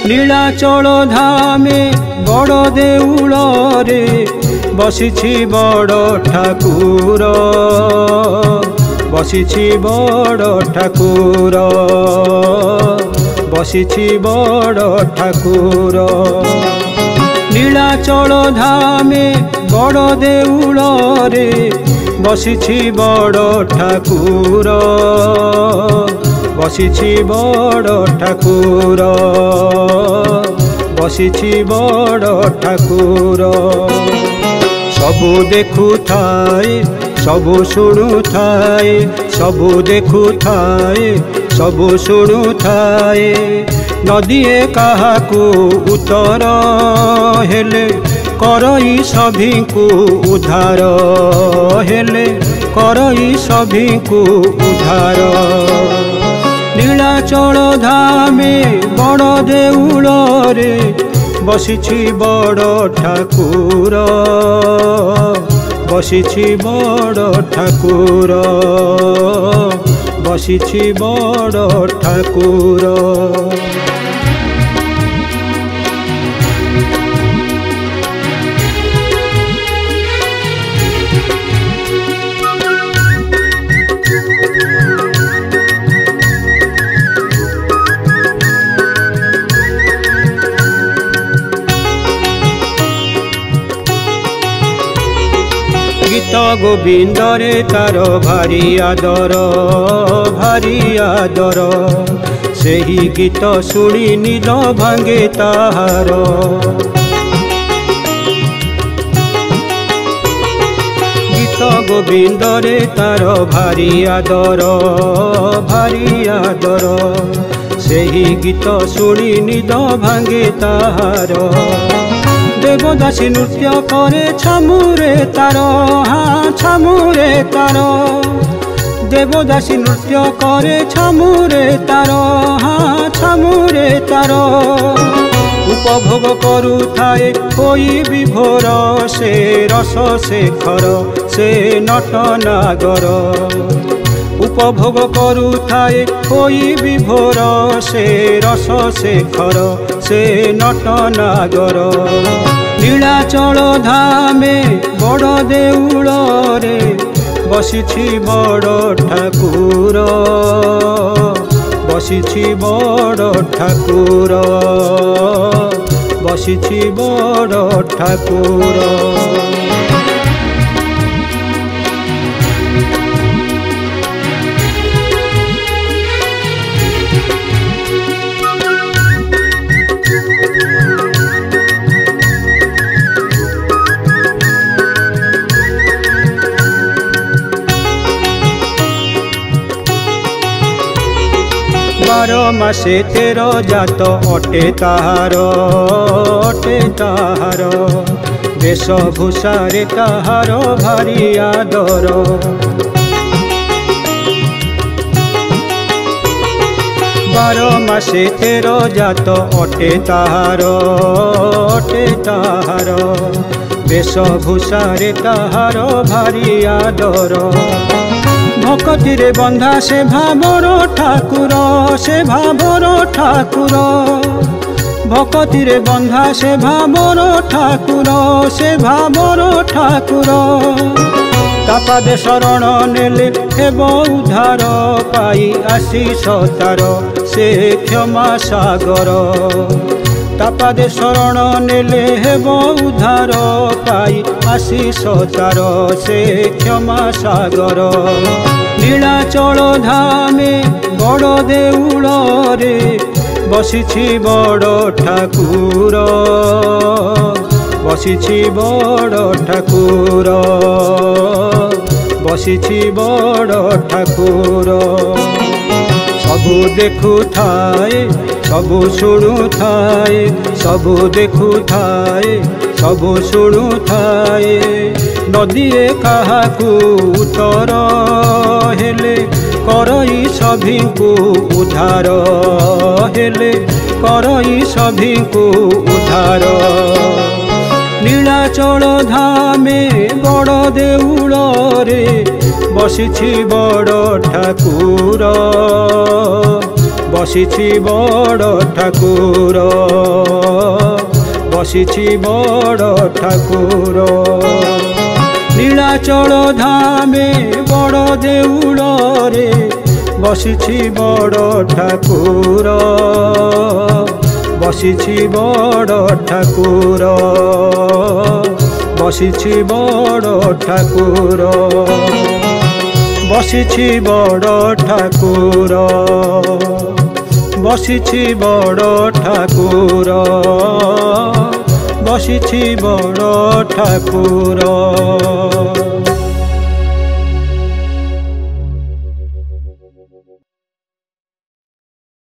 नीलाचल धामे बड़ देउल रे बसिछि बड़ ठाकुर बसिछि बड़ ठाकुर बसिछि बड़ ठाकुर नीलाचल धामे बड़ देउल रे बसिछि बड़ ठाकुर बसिछि बड़ ठाकुर बसिछि बड़ ठाकुर सबु देखु थाए सबु शुणु थाए सबु देखु थाए सबु शुणु थाए नदिए काहाकू उतर हेले करई सभी को उधार हेले करई सभी को उधार नीलाचल धामे बड़ देउल रे बसिछि बड़ ठाकुर बसिछि बड़ ठाकुर बसिछि बड़ ठाकुर गीत गोविंद रे तार भारी आदर सेही गीत शुणी नील भांगे ताहार गीत गोविंद रे तार भारी आदर सेही गीत शुणी नील भांगे ताहार देवदासी नृत्य करे छामुरे तार हाँ छामुरे तार देवदासी नृत्य करे छामुरे तार हाँ छामुरे तार उपभोग करू थाए कोई विभोर से रस शेखर से नट नागर उपभोग करू थाए कोई विभोर से रस शेखर से नट नागर नीलाचल धामे बड़ देउल रे बसिछि बड़ ठाकुर बसिछि बड़ ठाकुर बसिछि बड़ ठाकुर बारो मासे तेरो जात अटे ताहार वेशभूषा रे ताहार भारी आदर बारो मासे तेरो जात अटे ताहार वेशभूषा रे ताहार भारी आदर भक्ति रे बंधा से भावर ठाकुर से भावर ठाकुर भक्ति रे बंधा से भावर ठाकुर से भावर ठाकुर तापादे शरण नेले हेब उद्धार पाई आशीष तार से क्षमा सागर तापादे शरण नेले हेब उद्धार पाई आशीष तार से क्षमा सागर नीलाचल धामे बड़ देउल रे बसिछि बड़ ठाकुर बसिछि बड़ ठाकुर बसिछि बड़ ठाकुर सबु देखु थाए सबु शुणु थाए सबु देखु थाए सबु शुणु थाए नदिए काहाकू उतर हेले करई सभी को उधार हेले करई सभी को उधार नीलाचल धामे बड़ देउल रे बसिछि बड़ ठाकुर बसिछि बड़ ठाकुर बसिछि बड़ ठाकुर नीलाचल धामे बड़ देउल रे बसिछि बड़ ठाकुर बसिछि बड़ ठाकुर बसिछि बड़ ठाकुर बसिछि बड़ ठाकुर बसिछि बड़ ठाकुर बसिछि बड़ ठाकुर।